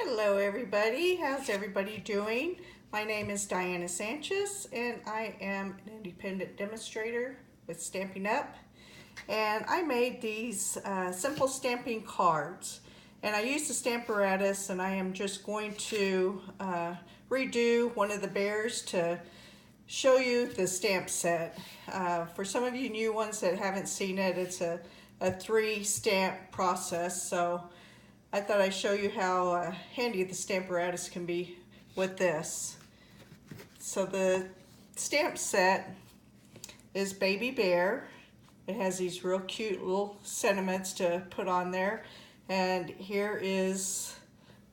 Hello everybody, how's everybody doing? My name is Diana Sanchez and I am an independent demonstrator with Stampin' Up! And I made these simple stamping cards. And I used the Stamparatus, and I am just going to redo one of the bears to show you the stamp set. For some of you new ones that haven't seen it, it's a 3-stamp process, so I thought I'd show you how handy the Stamparatus can be with this. So the stamp set is Baby Bear. It has these real cute little sentiments to put on there. And here is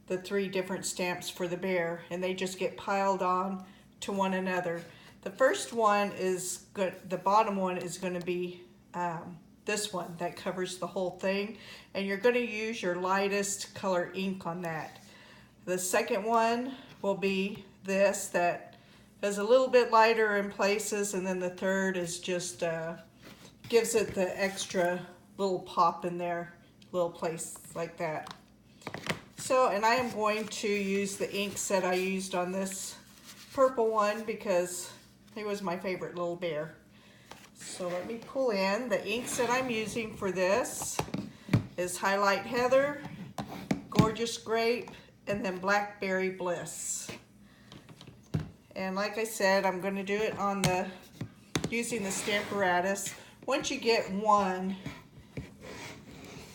the 3 different stamps for the bear, and they just get piled on to one another. The first one is good, the bottom one is going to be this one that covers the whole thing, and you're going to use your lightest color ink on that. The second one will be this that is a little bit lighter in places, and then the third is just gives it the extra little pop in there, little place like that. So, and I am going to use the inks that I used on this purple one because he was my favorite little bear. So let me pull in the inks that I'm using for this is Highlight Heather, Gorgeous Grape, and then Blackberry Bliss. And like I said, I'm going to do it on using the Stamparatus. Once you get one,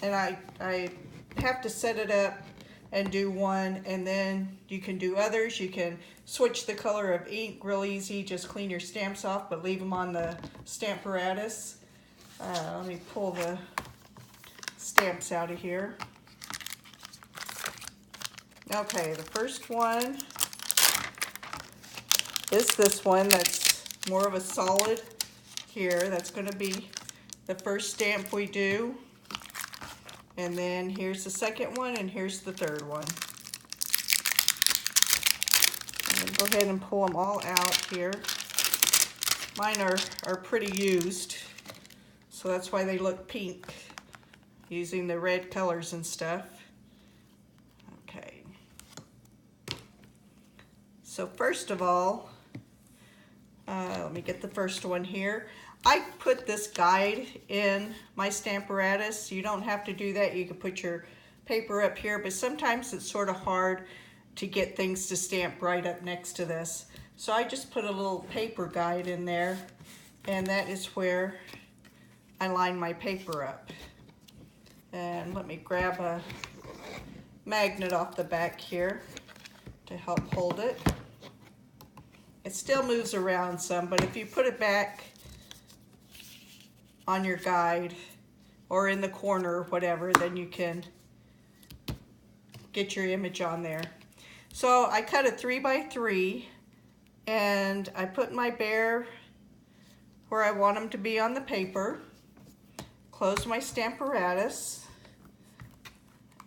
and I have to set it up and do one, and then you can do others. You can switch the color of ink real easy, just clean your stamps off, but leave them on the Stamparatus. Let me pull the stamps out of here. Okay, the first one is this one that's more of a solid here. That's going to be the first stamp we do. And then here's the second one, and here's the third one. And go ahead and pull them all out here. Mine are pretty used, so that's why they look pink, using the red colors and stuff. Okay. So first of all, let me get the first one here. I put this guide in my Stamparatus. You don't have to do that. You can put your paper up here, but sometimes it's sort of hard to get things to stamp right up next to this. So I just put a little paper guide in there, and that is where I line my paper up. And let me grab a magnet off the back here to help hold it. It still moves around some, but if you put it back on your guide or in the corner or whatever, then you can get your image on there. So I cut a 3x3, and I put my bear where I want him to be on the paper, close my Stamparatus,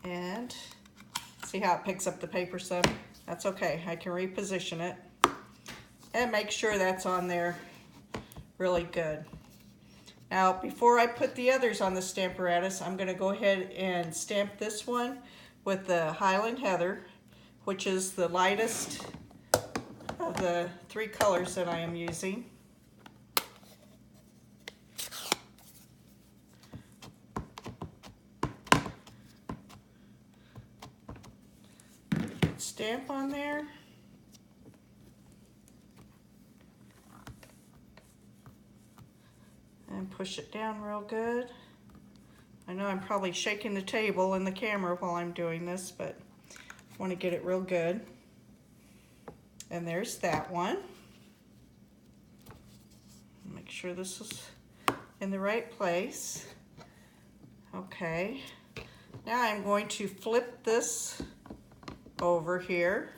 and see how it picks up the paper some? That's okay, I can reposition it and make sure that's on there really good. Now, before I put the others on the Stamparatus, I'm going to go ahead and stamp this one with the Highland Heather, which is the lightest of the 3 colors that I am using. Stamp on there. And push it down real good. I know I'm probably shaking the table and the camera while I'm doing this, but I want to get it real good. And there's that one. Make sure this is in the right place. Okay. Now I'm going to flip this over here.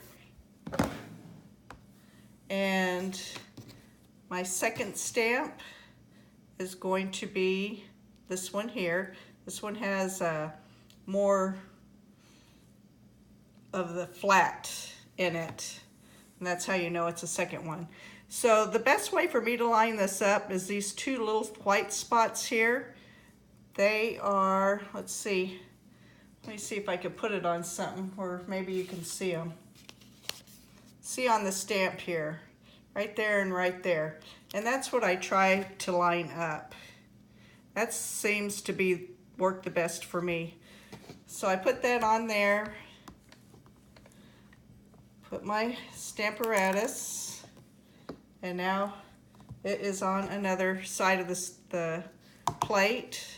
And my second stamp is going to be this one here. This one has more of the flat in it, and that's how you know it's a second one. So the best way for me to line this up is these 2 little white spots here. They are, let's see, Let me see if I can put it on something where maybe you can see them. See on the stamp here, right there and right there. And that's what I try to line up. That seems to work the best for me. So I put that on there. Put my Stamparatus, and now it is on another side of the plate.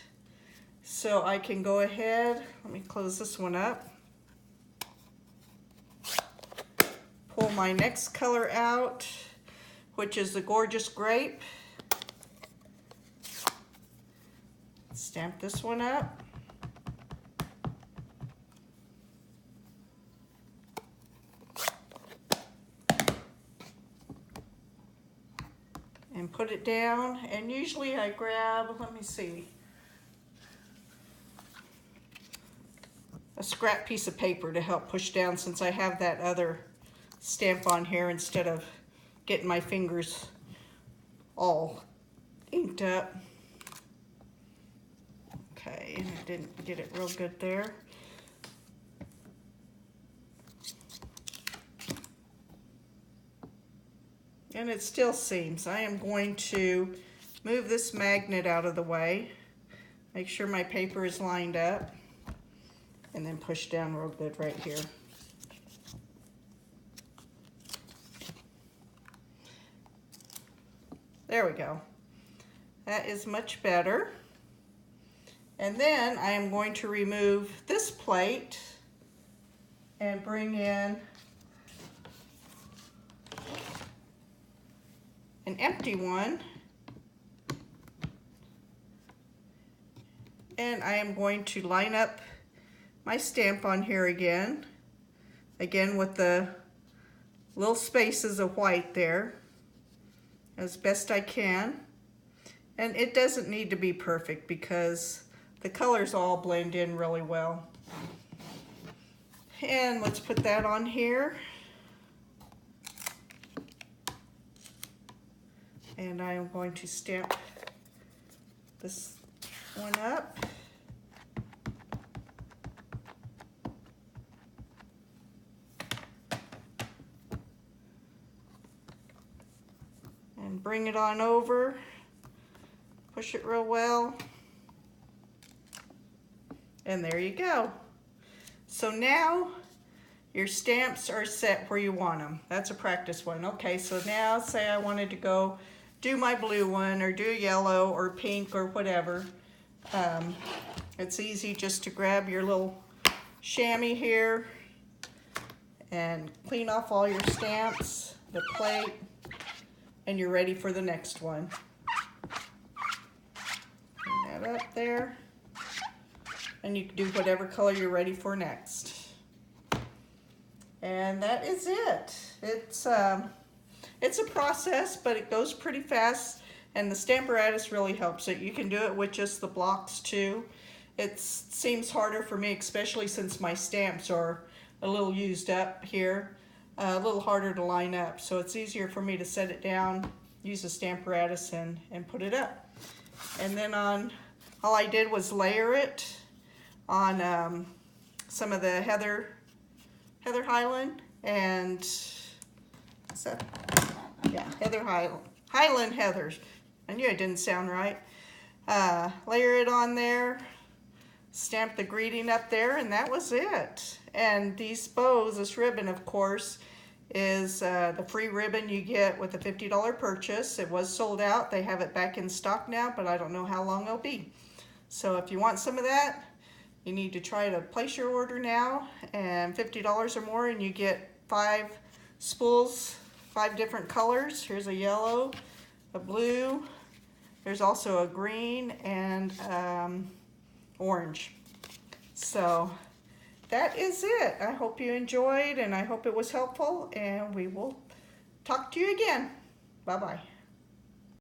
So I can go ahead, let me close this one up. Pull my next color out, which is the Gorgeous Grape. Stamp this one up. And put it down, and usually I grab, let me see, a scrap piece of paper to help push down, since I have that other stamp on here instead of getting my fingers all inked up. Okay, and I didn't get it real good there. And it still seams. I am going to move this magnet out of the way, make sure my paper is lined up, and then push down real good right here. There we go. That is much better. And then I am going to remove this plate and bring in an empty one, and I am going to line up my stamp on here again with the little spaces of white there as best I can. And it doesn't need to be perfect because the colors all blend in really well. And let's put that on here. And I am going to stamp this one up. And bring it on over. Push it real well. And there you go. So now your stamps are set where you want them. That's a practice one. Okay, so now say I wanted to go do my blue one or do yellow or pink or whatever. It's easy just to grab your little chamois here and clean off all your stamps, the plate, and you're ready for the next one. Clean that up there. And you can do whatever color you're ready for next. And that is it. It's a process, but it goes pretty fast, and the Stamparatus really helps it. You can do it with just the blocks too. It seems harder for me, especially since my stamps are a little used up here, a little harder to line up. So it's easier for me to set it down, use the Stamparatus, and put it up. And then all I did was layer it on some of the Heather Highland and what's that? Yeah, Highland Heathers. I knew it didn't sound right. Layer it on there, stamp the greeting up there, and that was it. And these bows, this ribbon, of course, is the free ribbon you get with a $50 purchase. It was sold out. They have it back in stock now, but I don't know how long it'll be. So if you want some of that, you need to try to place your order now, and $50 or more, and you get 5 spools, 5 different colors. Here's a yellow, a blue, there's also a green, and orange. So that is it. I hope you enjoyed, and I hope it was helpful, and we will talk to you again. Bye-bye.